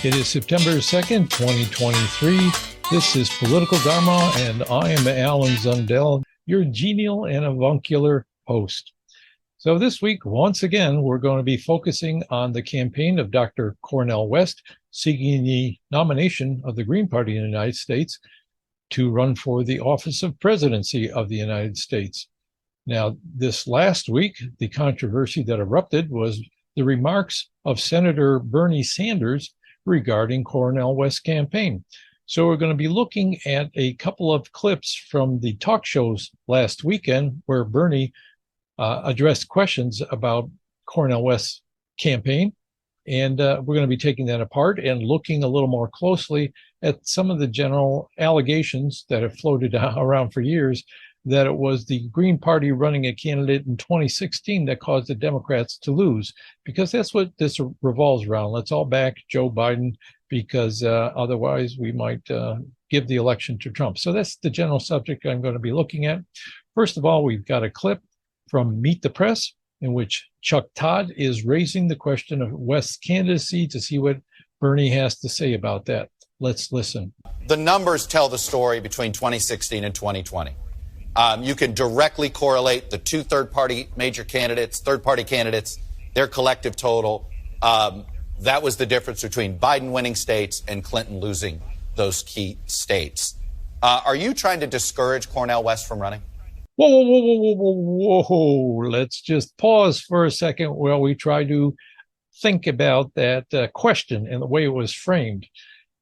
It is September 2nd, 2023. This is Political Dharma, and I am Alan Zundell, your genial and avuncular host. So this week, once again, we're going to be focusing on the campaign of Dr. Cornel West, seeking the nomination of the Green Party in the United States to run for the office of presidency of the United States. Now, this last week, the controversy that erupted was the remarks of Senator Bernie Sanders regarding Cornel West's campaign. So we're going to be looking at a couple of clips from the talk shows last weekend where Bernie addressed questions about Cornel West's campaign. And we're going to be taking that apart and looking a little more closely at some of the general allegations that have floated around for years that it was the Green Party running a candidate in 2016 that caused the Democrats to lose, because that's what this revolves around. Let's all back Joe Biden, because otherwise we might give the election to Trump. So that's the general subject I'm going to be looking at. First of all, we've got a clip from Meet the Press in which Chuck Todd is raising the question of West's candidacy to see what Bernie has to say about that. Let's listen. The numbers tell the story between 2016 and 2020. You can directly correlate the two third-party candidates, their collective total. That was the difference between Biden winning states and Clinton losing those key states. Are you trying to discourage Cornel West from running? Whoa. Let's just pause for a second while we try to think about that question and the way it was framed,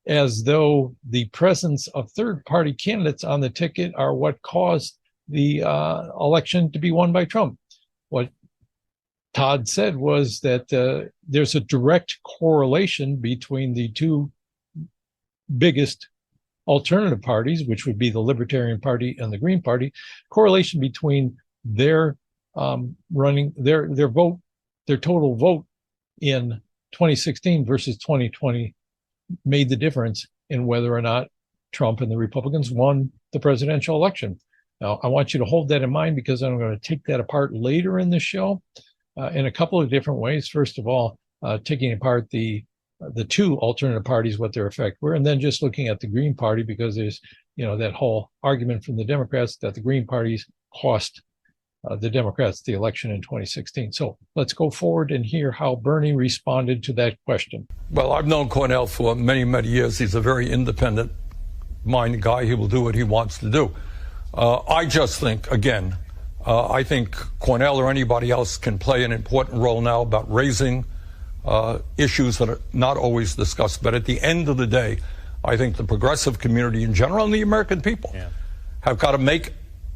as though the presence of third-party candidates on the ticket are what caused the election to be won by Trump. What Todd said was that there's a direct correlation between the two biggest alternative parties, which would be the Libertarian Party and the Green Party, correlation between their running their vote, their total vote in 2016 versus 2020 made the difference in whether or not Trump and the Republicans won the presidential election. Now, I want you to hold that in mind, because I'm going to take that apart later in the show in a couple of different ways. First of all, taking apart the two alternative parties, what their effect were, and then just looking at the Green Party, because there's, that whole argument from the Democrats that the Green parties cost the Democrats the election in 2016. So let's go forward and hear how Bernie responded to that question. Well, I've known Cornel for many, many years. He's a very independent-minded guy. He will do what he wants to do. I just think, again, I think Cornel or anybody else can play an important role now about raising issues that are not always discussed. But at the end of the day, I think the progressive community in general and the American people have got to make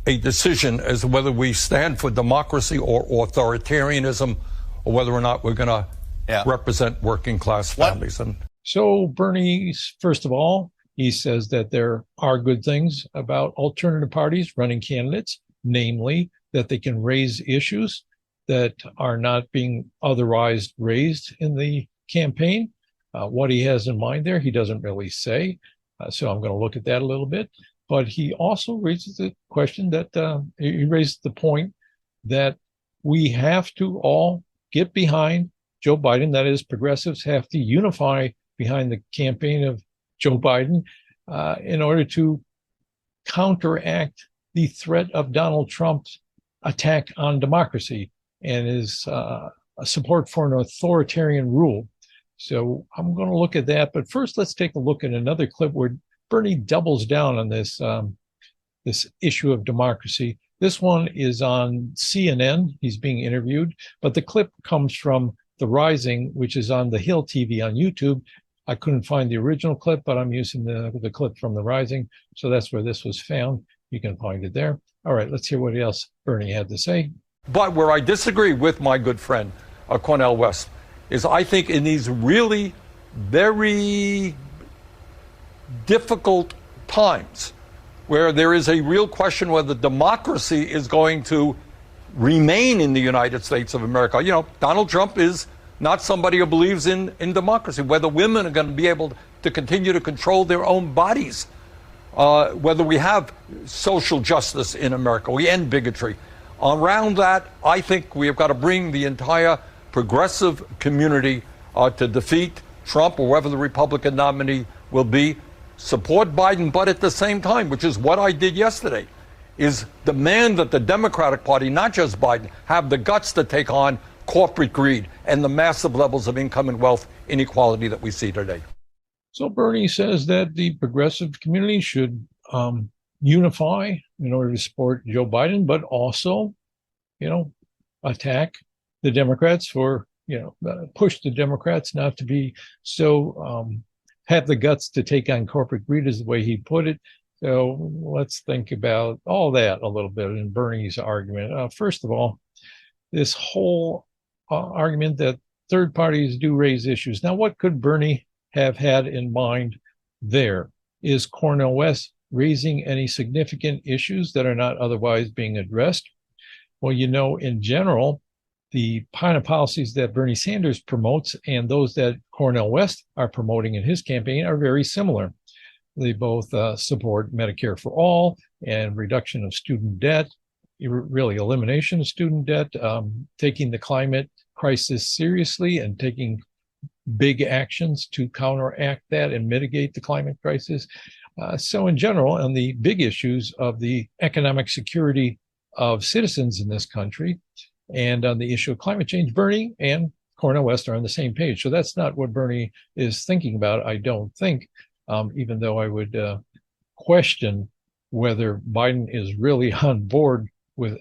a decision as to whether we stand for democracy or authoritarianism, or whether or not we're going to represent working class families. And so Bernie, first of all, he says that there are good things about alternative parties running candidates, namely that they can raise issues that are not being otherwise raised in the campaign. What he has in mind there, he doesn't really say. So I'm going to look at that a little bit. But he also raises the question that he raised the point that we have to all get behind Joe Biden. That is, progressives have to unify behind the campaign of Joe Biden in order to counteract the threat of Donald Trump's attack on democracy and his support for an authoritarian rule. So I'm going to look at that. But first, let's take a look at another clip where Bernie doubles down on this issue of democracy. This one is on CNN. He's being interviewed, but the clip comes from The Rising, which is on the Hill TV on YouTube. I couldn't find the original clip, but I'm using the clip from The Rising. So that's where this was found. You can find it there. All right, let's hear what else Bernie had to say. But where I disagree with my good friend, Cornel West, is I think in these really very difficult times where there is a real question whether democracy is going to remain in the United States of America. Donald Trump is not somebody who believes in democracy, whether women are going to be able to continue to control their own bodies, whether we have social justice in America, we end bigotry. Around that, I think we have got to bring the entire progressive community to defeat Trump or whoever the Republican nominee will be, support Biden, but at the same time, which is what I did yesterday, is demand that the Democratic Party, not just Biden, have the guts to take on corporate greed and the massive levels of income and wealth inequality that we see today. So Bernie says that the progressive community should unify in order to support Joe Biden, but also, attack the Democrats for, push the Democrats not to be so, have the guts to take on corporate greed is the way he put it. So let's think about all that a little bit in Bernie's argument. First of all, this whole argument that third parties do raise issues. Now, what could Bernie have had in mind there? Is Cornel West raising any significant issues that are not otherwise being addressed? Well, in general, the kind of policies that Bernie Sanders promotes and those that Cornel West are promoting in his campaign are very similar. They both support Medicare for all and reduction of student debt, really elimination of student debt, taking the climate crisis seriously and taking big actions to counteract that and mitigate the climate crisis. So in general, on the big issues of the economic security of citizens in this country and on the issue of climate change, Bernie and Cornel West are on the same page. So that's not what Bernie is thinking about, I don't think, even though I would question whether Biden is really on board with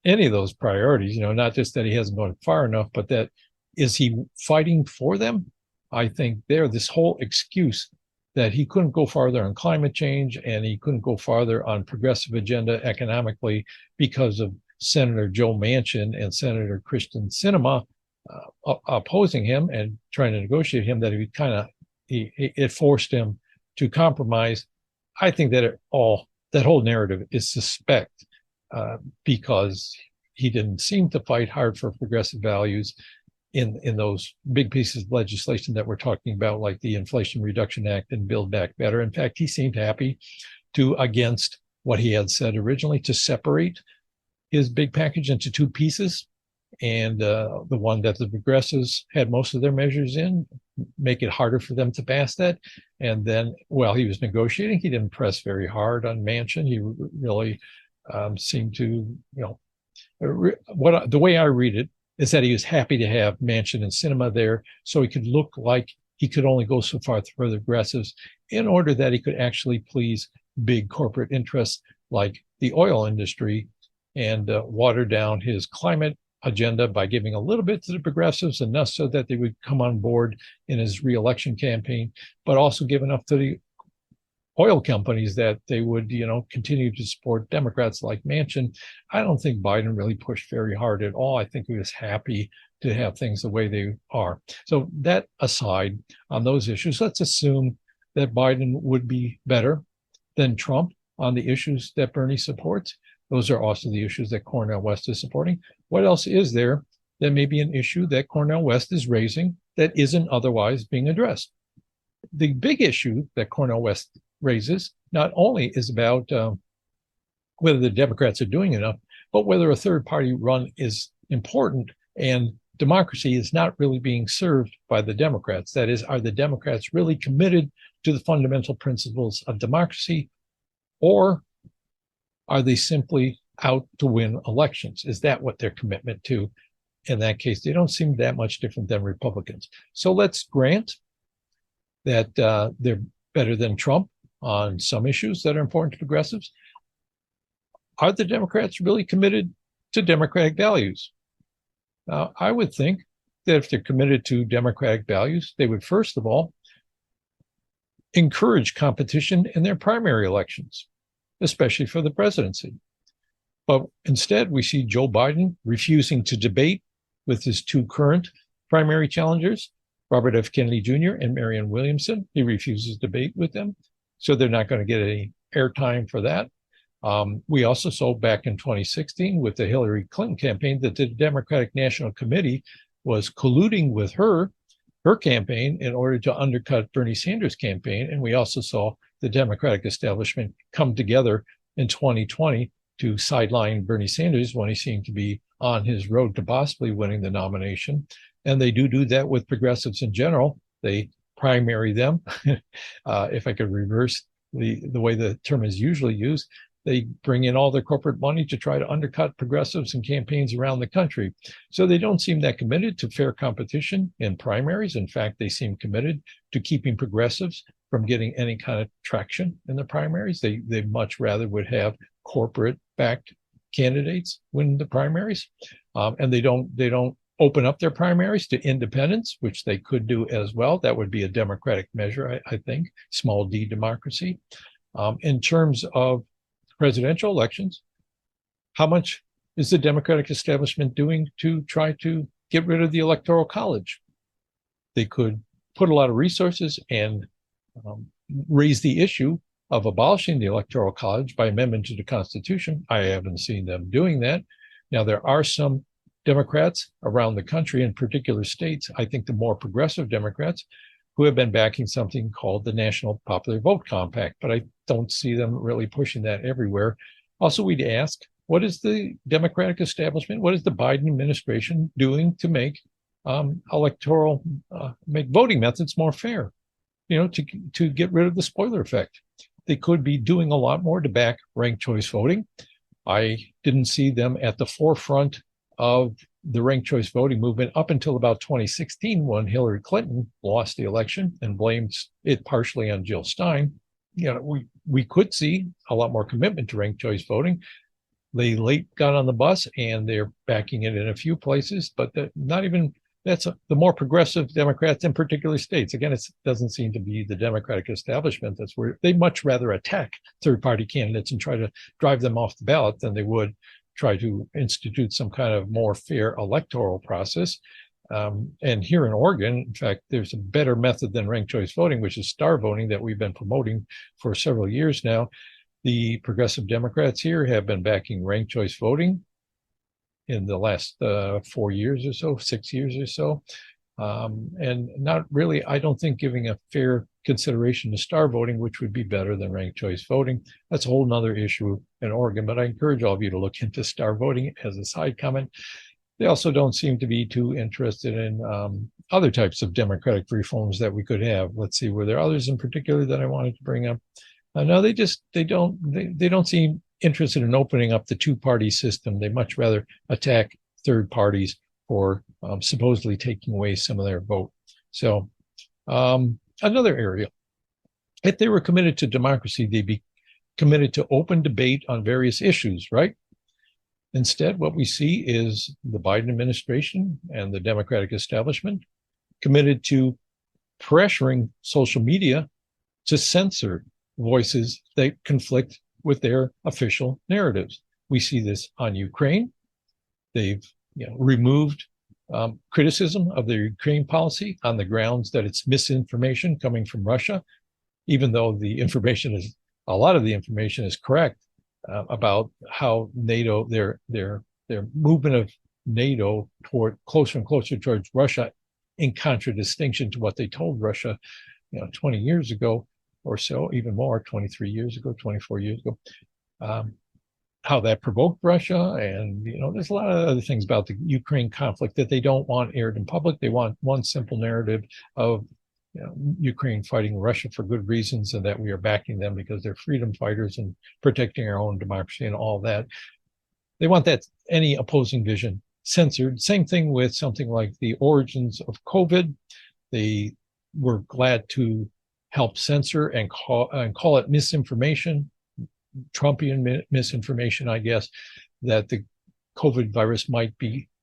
any of those priorities, not just that he hasn't gone far enough, but that is he fighting for them? I think this whole excuse that he couldn't go farther on climate change and he couldn't go farther on progressive agenda economically because of Senator Joe Manchin and Senator Kyrsten Sinema opposing him and trying to negotiate him, that it forced him to compromise. I think that that whole narrative is suspect because he didn't seem to fight hard for progressive values in those big pieces of legislation that we're talking about, like the Inflation Reduction Act and Build Back Better. In fact, he seemed happy against what he had said originally, to separate his big package into two pieces. And the one that the progressives had most of their measures in, make it harder for them to pass that. And then while he was negotiating, he didn't press very hard on Manchin. He really seemed to, the way I read it is that he was happy to have Manchin and Sinema there so he could look like he could only go so far for the progressives in order that he could actually please big corporate interests like the oil industry and water down his climate agenda by giving a little bit to the progressives, enough so that they would come on board in his reelection campaign, but also give enough to the oil companies that they would, continue to support Democrats like Manchin. I don't think Biden really pushed very hard at all. I think he was happy to have things the way they are. So that aside, on those issues, let's assume that Biden would be better than Trump on the issues that Bernie supports. Those are also the issues that Cornel West is supporting. What else is there that may be an issue that Cornel West is raising that isn't otherwise being addressed? The big issue that Cornel West raises not only is about whether the Democrats are doing enough, but whether a third party run is important and democracy is not really being served by the Democrats. That is, are the Democrats really committed to the fundamental principles of democracy, or are they simply out to win elections? Is that what their commitment to? In that case, they don't seem that much different than Republicans. So let's grant that they're better than Trump on some issues that are important to progressives. Are the Democrats really committed to democratic values? I would think that if they're committed to democratic values, they would first of all encourage competition in their primary elections, especially for the presidency. But instead, we see Joe Biden refusing to debate with his two current primary challengers, Robert F. Kennedy Jr. and Marianne Williamson. He refuses to debate with them, so they're not going to get any airtime for that. We also saw back in 2016 with the Hillary Clinton campaign that the Democratic National Committee was colluding with her campaign in order to undercut Bernie Sanders' campaign. And we also saw the Democratic establishment come together in 2020 to sideline Bernie Sanders when he seemed to be on his road to possibly winning the nomination. And they do that with progressives in general. They primary them. If I could reverse the way the term is usually used, they bring in all their corporate money to try to undercut progressives and campaigns around the country. So they don't seem that committed to fair competition in primaries. In fact, they seem committed to keeping progressives from getting any kind of traction in the primaries. They much rather would have corporate-backed candidates win the primaries, and they don't open up their primaries to independents, which they could do as well. That would be a democratic measure, I think, small d democracy. In terms of presidential elections, how much is the Democratic establishment doing to try to get rid of the Electoral College? They could put a lot of resources and raise the issue of abolishing the Electoral College by amendment to the Constitution. I haven't seen them doing that. Now, there are some Democrats around the country, in particular states, I think the more progressive Democrats, who have been backing something called the National Popular Vote Compact, but I don't see them really pushing that everywhere. Also, we'd ask, what is the Democratic establishment, what is the Biden administration doing to make make voting methods more fair, to get rid of the spoiler effect? They could be doing a lot more to back ranked choice voting. I didn't see them at the forefront of the ranked choice voting movement up until about 2016, when Hillary Clinton lost the election and blamed it partially on Jill Stein. We could see a lot more commitment to ranked choice voting. They late got on the bus and they're backing it in a few places, but that's the more progressive Democrats in particular states. Again, it doesn't seem to be the Democratic establishment that's where they much rather attack third-party candidates and try to drive them off the ballot than they would try to institute some kind of more fair electoral process. And here in Oregon, in fact, there's a better method than ranked choice voting, which is star voting that we've been promoting for several years now. The progressive Democrats here have been backing ranked choice voting in the last 4 years or so, 6 years or so. And not really, I don't think, giving a fair consideration to star voting, which would be better than ranked choice voting. That's a whole nother issue in Oregon, but I encourage all of you to look into star voting as a side comment. They also don't seem to be too interested in other types of democratic reforms that we could have. Let's see, were there others in particular that I wanted to bring up? No, they don't seem interested in opening up the two-party system. They much rather attack third parties for supposedly taking away some of their vote. So another area, if they were committed to democracy, they'd be committed to open debate on various issues, right? Instead, what we see is the Biden administration and the Democratic establishment committed to pressuring social media to censor voices that conflict with their official narratives. We see this on Ukraine. They've removed criticism of the Ukraine policy on the grounds that it's misinformation coming from Russia, even though a lot of the information is correct about how NATO, their movement of NATO toward closer and closer towards Russia, in contradistinction to what they told Russia, 20 years ago or so, even more, 23 years ago, 24 years ago. How that provoked Russia. And, there's a lot of other things about the Ukraine conflict that they don't want aired in public. They want one simple narrative of Ukraine fighting Russia for good reasons and that we are backing them because they're freedom fighters and protecting our own democracy and all that. They want that any opposing vision censored. Same thing with something like the origins of COVID. They were glad to help censor and call it misinformation, Trumpian misinformation, I guess, that the COVID virus might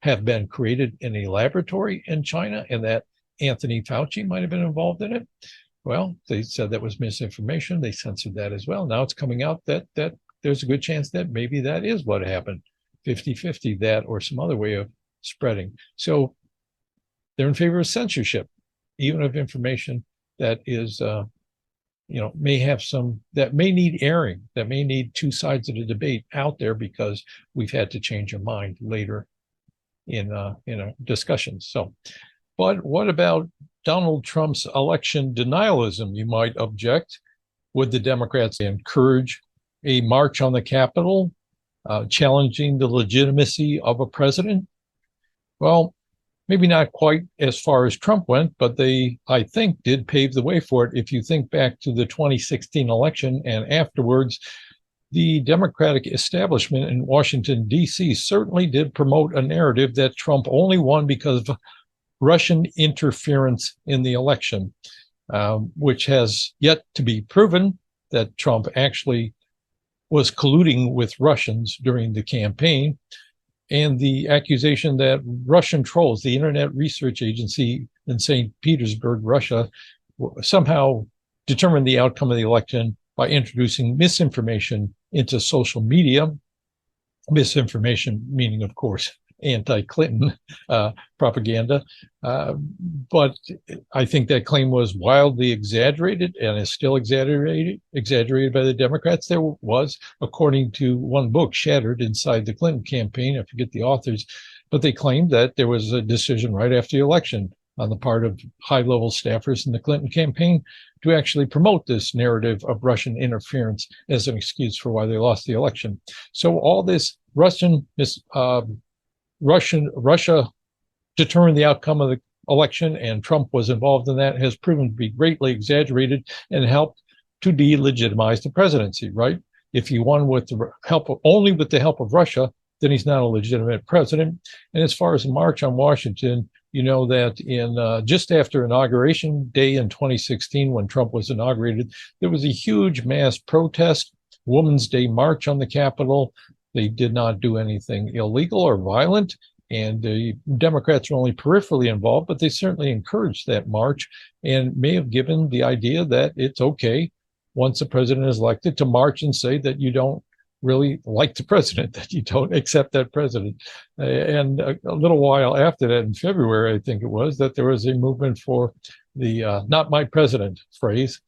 have been created in a laboratory in China and that Anthony Fauci might have been involved in it. Well, they said that was misinformation. They censored that as well. Now it's coming out that there's a good chance that maybe that is what happened, 50-50, that or some other way of spreading. So they're in favor of censorship, even of information that is may have that may need airing, that may need two sides of the debate out there because we've had to change our mind later in discussions. So, but what about Donald Trump's election denialism? You might object. Would the Democrats encourage a march on the Capitol, challenging the legitimacy of a president? Well, Maybe not quite as far as Trump went, but they, I think, did pave the way for it. If you think back to the 2016 election and afterwards, the Democratic establishment in Washington, D.C. certainly did promote a narrative that Trump only won because of Russian interference in the election, which has yet to be proven that Trump actually was colluding with Russians during the campaign. And the accusation that Russian trolls, the Internet Research Agency in St. Petersburg, Russia, somehow determined the outcome of the election by introducing misinformation into social media. Misinformation meaning, of course, anti-Clinton propaganda. But I think that claim was wildly exaggerated and is still exaggerated by the Democrats. There was, according to one book, Shattered Inside the Clinton Campaign, I forget the authors, but they claimed that there was a decision right after the election on the part of high-level staffers in the Clinton campaign to actually promote this narrative of Russian interference as an excuse for why they lost the election. So all this Russia determined the outcome of the election, and Trump was involved in that, has proven to be greatly exaggerated and helped to delegitimize the presidency, right? If he won with the help of, only with the help of Russia, then he's not a legitimate president. And as far as the March on Washington, you know that in just after Inauguration Day in 2016, when Trump was inaugurated, there was a huge mass protest, Women's Day march on the Capitol. They did not do anything illegal or violent, and the Democrats were only peripherally involved, but they certainly encouraged that march and may have given the idea that it's okay, once the president is elected, to march and say that you don't really like the president, that you don't accept that president. And a little while after that, in February, I think it was, that there was a movement for the not my president phrase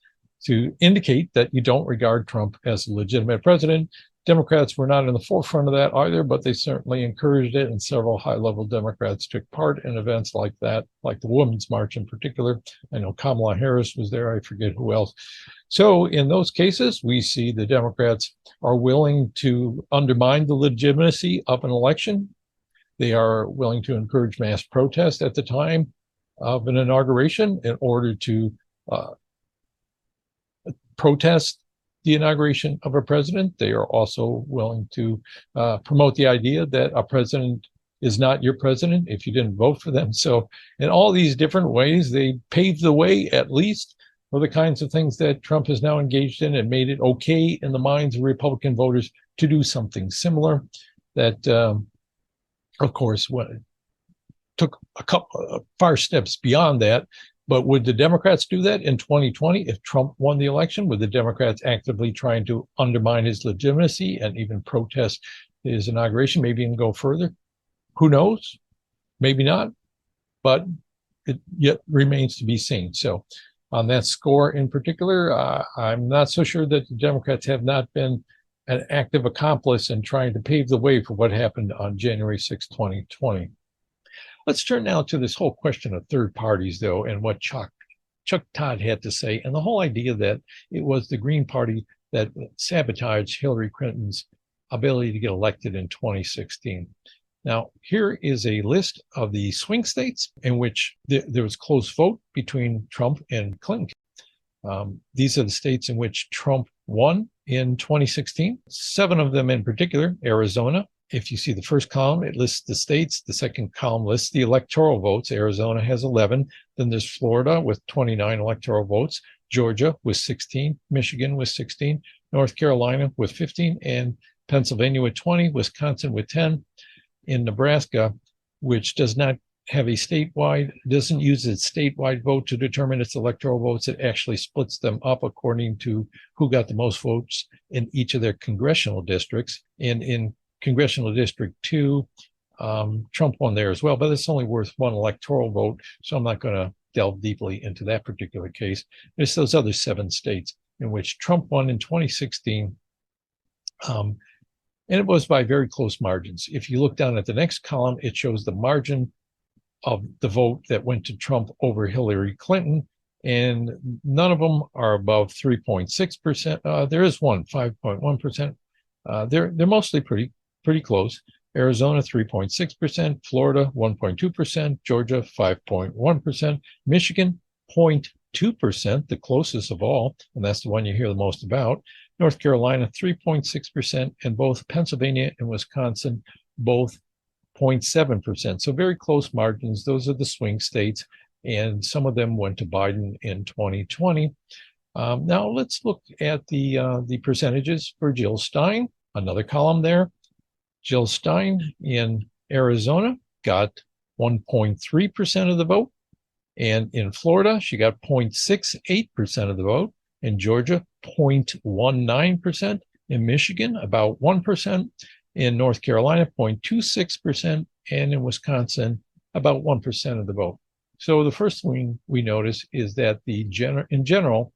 to indicate that you don't regard Trump as a legitimate president. Democrats were not in the forefront of that either, but they certainly encouraged it, and several high-level Democrats took part in events like that, like the Women's March in particular. I know Kamala Harris was there. I forget who else. So in those cases, we see the Democrats are willing to undermine the legitimacy of an election. They are willing to encourage mass protest at the time of an inauguration in order to protest the inauguration of a president. They are also willing to promote the idea that a president is not your president if you didn't vote for them. So in all these different ways, they paved the way, at least, for the kinds of things that Trump is now engaged in, and made it okay in the minds of Republican voters to do something similar. That, of course, took a couple far steps beyond that. But would the Democrats do that in 2020 if Trump won the election? Would the Democrats actively trying to undermine his legitimacy and even protest his inauguration, maybe even go further? Who knows? Maybe not, but it yet remains to be seen. So on that score in particular, I'm not so sure that the Democrats have not been an active accomplice in trying to pave the way for what happened on January 6, 2020. Let's turn now to this whole question of third parties, though, and what Chuck Todd had to say, and the whole idea that it was the Green Party that sabotaged Hillary Clinton's ability to get elected in 2016. Now, here is a list of the swing states in which there was close vote between Trump and Clinton. These are the states in which Trump won in 2016. 7 of them in particular: Arizona. If you see the first column, it lists the states. The second column lists the electoral votes. Arizona has 11. Then there's Florida with 29 electoral votes, Georgia with 16, Michigan with 16, North Carolina with 15, and Pennsylvania with 20, Wisconsin with 10. In Nebraska, which does not have a statewide, doesn't use its statewide vote to determine its electoral votes. It actually splits them up according to who got the most votes in each of their congressional districts. And in Congressional District 2, Trump won there as well, but it's only worth 1 electoral vote, so I'm not going to delve deeply into that particular case. There's those other 7 states in which Trump won in 2016, and it was by very close margins. If you look down at the next column, it shows the margin of the vote that went to Trump over Hillary Clinton, and none of them are above 3.6%. There is one, 5.1%. They're mostly pretty close. Arizona 3.6%, Florida 1.2%, Georgia 5.1%, Michigan 0.2%, the closest of all, and that's the one you hear the most about. North Carolina 3.6%, and both Pennsylvania and Wisconsin both 0.7%. So very close margins. Those are the swing states, and some of them went to Biden in 2020. Now let's look at the percentages for Jill Stein. Another column there. Jill Stein in Arizona got 1.3% of the vote. And in Florida, she got 0.68% of the vote. In Georgia, 0.19%. In Michigan, about 1%. In North Carolina, 0.26%. And in Wisconsin, about 1% of the vote. So the first thing we notice is that in general,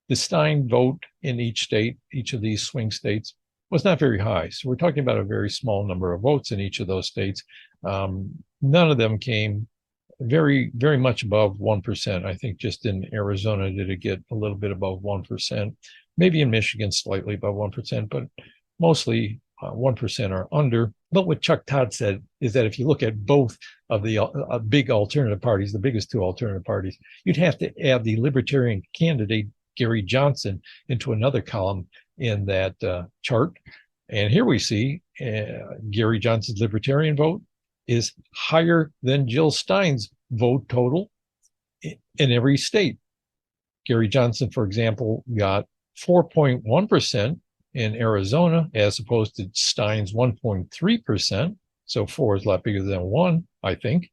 the Stein vote in each state, each of these swing states, was not very high. So we're talking about a very small number of votes in each of those states. None of them came very, very much above 1%. I think just in Arizona did it get a little bit above 1%. Maybe in Michigan slightly above 1%, but mostly 1% or under. But what Chuck Todd said is that if you look at both of the big alternative parties, the biggest two alternative parties, you'd have to add the Libertarian candidate, Gary Johnson, into another column in that chart. And here we see Gary Johnson's Libertarian vote is higher than Jill Stein's vote total in every state. Gary Johnson, for example, got 4.1% in Arizona as opposed to Stein's 1.3%. So 4 is a lot bigger than 1, I think.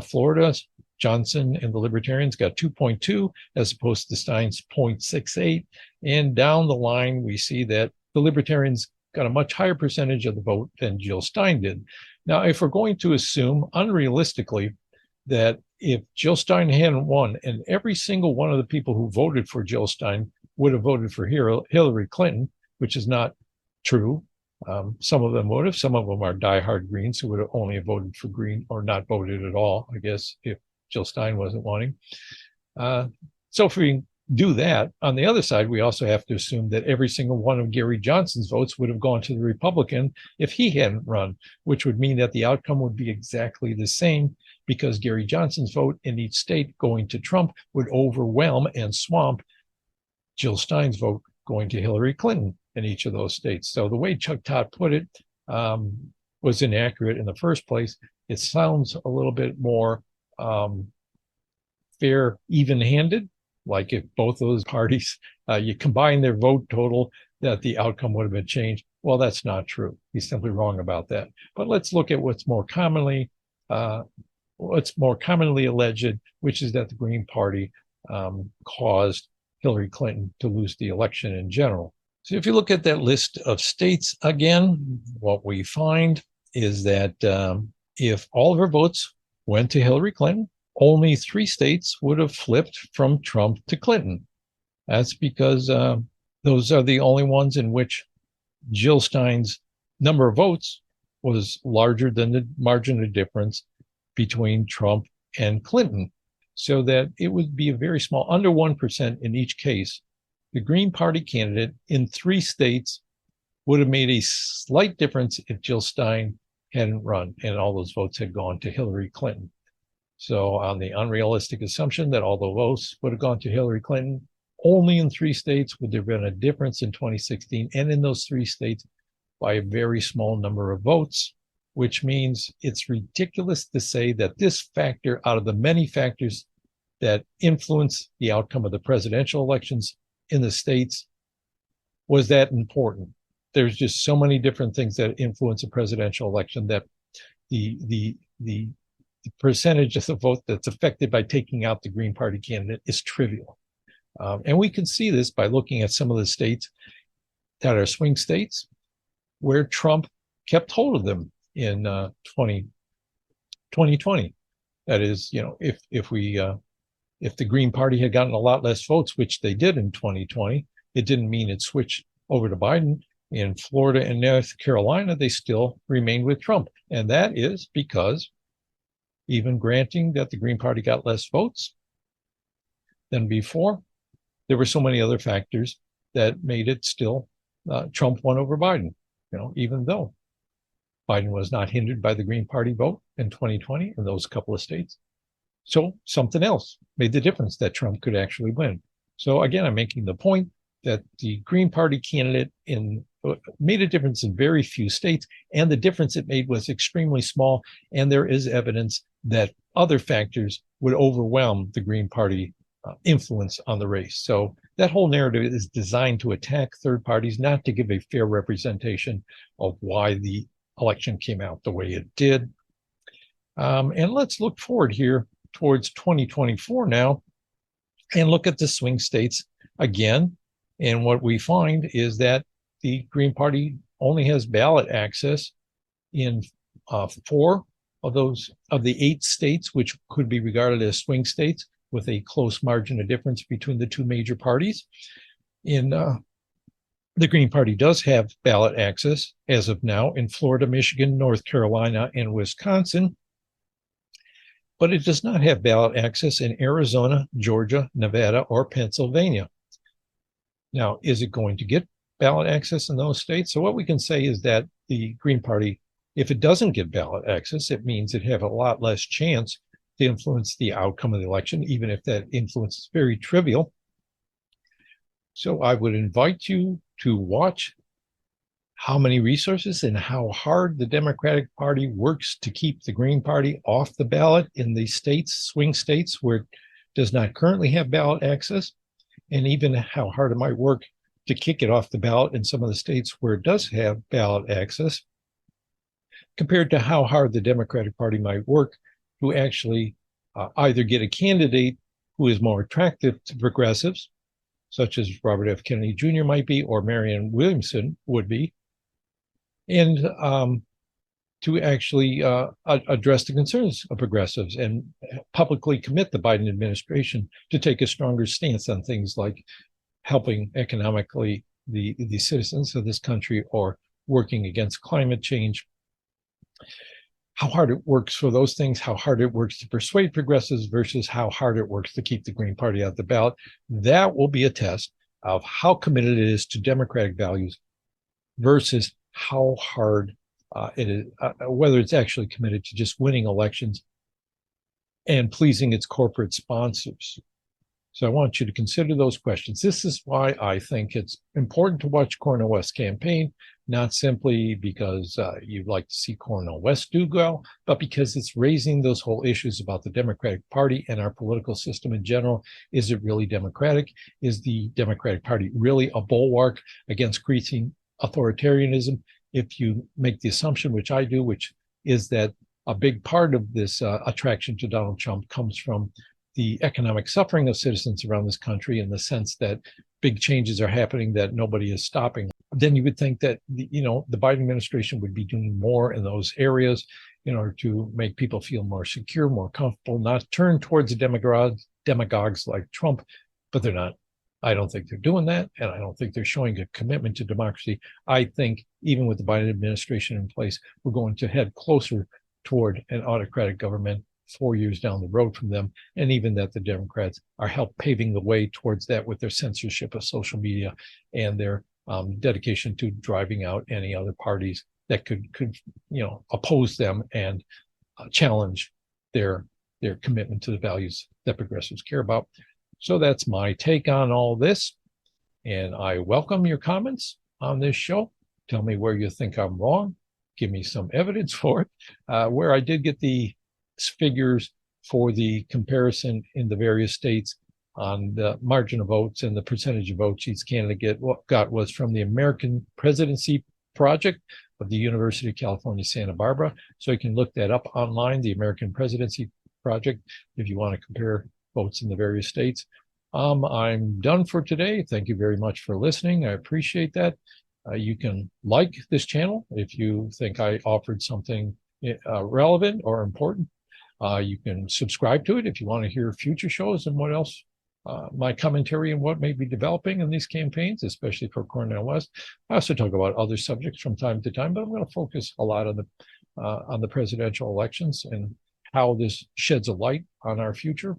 Florida, Johnson and the Libertarians got 2.2 as opposed to Stein's 0.68. And down the line, we see that the Libertarians got a much higher percentage of the vote than Jill Stein did. Now, if we're going to assume unrealistically that if Jill Stein hadn't won and every single one of the people who voted for Jill Stein would have voted for Hillary Clinton, which is not true. Some of them would have. Some of them are diehard Greens who would have only voted for Green or not voted at all, I guess, if Jill Stein wasn't wanting. So if we do that, on the other side, we also have to assume that every single one of Gary Johnson's votes would have gone to the Republican if he hadn't run, which would mean that the outcome would be exactly the same because Gary Johnson's vote in each state going to Trump would overwhelm and swamp Jill Stein's vote going to Hillary Clinton in each of those states. So the way Chuck Todd put it was inaccurate in the first place. It sounds a little bit more fair, even-handed, like if both of those parties, you combine their vote total, that the outcome would have been changed. Well, that's not true. He's simply wrong about that. But let's look at what's more commonly alleged, which is that the Green Party caused Hillary Clinton to lose the election in general. So if you look at that list of states again, what we find is that if all of her votes went to Hillary Clinton, only 3 states would have flipped from Trump to Clinton. That's because those are the only ones in which Jill Stein's number of votes was larger than the margin of difference between Trump and Clinton. So that it would be a very small, under 1% in each case. The Green Party candidate in 3 states would have made a slight difference if Jill Stein hadn't run and all those votes had gone to Hillary Clinton. So on the unrealistic assumption that all the votes would have gone to Hillary Clinton, only in 3 states would there have been a difference in 2016, and in those 3 states by a very small number of votes, which means it's ridiculous to say that this factor out of the many factors that influence the outcome of the presidential elections in the states was that important. There's just so many different things that influence a presidential election that the percentage of the vote that's affected by taking out the Green Party candidate is trivial. And we can see this by looking at some of the states that are swing states where Trump kept hold of them in 2020. That is, if the Green Party had gotten a lot less votes, which they did in 2020, it didn't mean it switched over to Biden. In Florida and North Carolina, they still remained with Trump. And that is because even granting that the Green Party got less votes than before, there were so many other factors that made it still Trump won over Biden, even though Biden was not hindered by the Green Party vote in 2020 in those couple of states. So something else made the difference that Trump could actually win. So again, I'm making the point that the Green Party candidate made a difference in very few states, and the difference it made was extremely small. And there is evidence that other factors would overwhelm the Green Party influence on the race. So that whole narrative is designed to attack third parties, not to give a fair representation of why the election came out the way it did. And let's look forward here towards 2024 now and look at the swing states again. And what we find is that the Green Party only has ballot access in 4 of the 8 states, which could be regarded as swing states, with a close margin of difference between the two major parties. The Green Party does have ballot access as of now in Florida, Michigan, North Carolina, and Wisconsin, but it does not have ballot access in Arizona, Georgia, Nevada, or Pennsylvania. Now, is it going to get ballot access in those states? So what we can say is that the Green Party, if it doesn't get ballot access, it means it have a lot less chance to influence the outcome of the election, even if that influence is very trivial. So I would invite you to watch how many resources and how hard the Democratic Party works to keep the Green Party off the ballot in the states, swing states, where it does not currently have ballot access, and even how hard it might work to kick it off the ballot in some of the states where it does have ballot access, compared to how hard the Democratic Party might work to actually either get a candidate who is more attractive to progressives, such as Robert F. Kennedy Jr. might be, or Marianne Williamson would be, and to actually address the concerns of progressives and publicly commit the Biden administration to take a stronger stance on things like helping economically the citizens of this country or working against climate change. How hard it works for those things, how hard it works to persuade progressives versus how hard it works to keep the Green Party out the ballot. That will be a test of how committed it is to democratic values versus how hard it is, whether it's actually committed to just winning elections and pleasing its corporate sponsors. So I want you to consider those questions. This is why I think it's important to watch Cornel West's campaign, not simply because you'd like to see Cornel West do well, but because it's raising those whole issues about the Democratic Party and our political system in general. Is it really democratic? Is the Democratic Party really a bulwark against increasing authoritarianism? If you make the assumption, which I do, which is that a big part of this attraction to Donald Trump comes from the economic suffering of citizens around this country, in the sense that big changes are happening that nobody is stopping, then you would think that the Biden administration would be doing more in those areas in order to make people feel more secure, more comfortable, not turn towards demagogues like Trump, but they're not. I don't think they're doing that, and I don't think they're showing a commitment to democracy. I think even with the Biden administration in place, we're going to head closer toward an autocratic government 4 years down the road from them, and even that the Democrats are help paving the way towards that with their censorship of social media and their dedication to driving out any other parties that could oppose them and challenge their commitment to the values that progressives care about. So that's my take on all this, and I welcome your comments on this show. Tell me where you think I'm wrong. Give me some evidence for it. Where I did get the figures for the comparison in the various states on the margin of votes and the percentage of votes each candidate got was from the American Presidency Project of the University of California, Santa Barbara. So you can look that up online, the American Presidency Project, if you want to compare votes in the various states. I'm done for today. Thank you very much for listening. I appreciate that. You can like this channel if you think I offered something relevant or important. You can subscribe to it if you want to hear future shows and what else, my commentary and what may be developing in these campaigns, especially for Cornel West. I also talk about other subjects from time to time, but I'm going to focus a lot on the presidential elections and how this sheds a light on our future,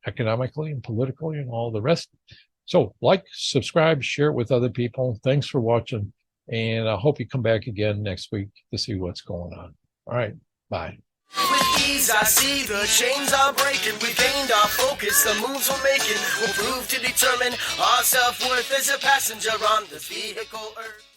economically and politically and all the rest. So like, subscribe, share it with other people. Thanks for watching. And I hope you come back again next week to see what's going on. All right. Bye. With ease, I see the chains are breaking. We gained our focus. The moves we're making will prove to determine our self-worth as a passenger on this vehicle Earth.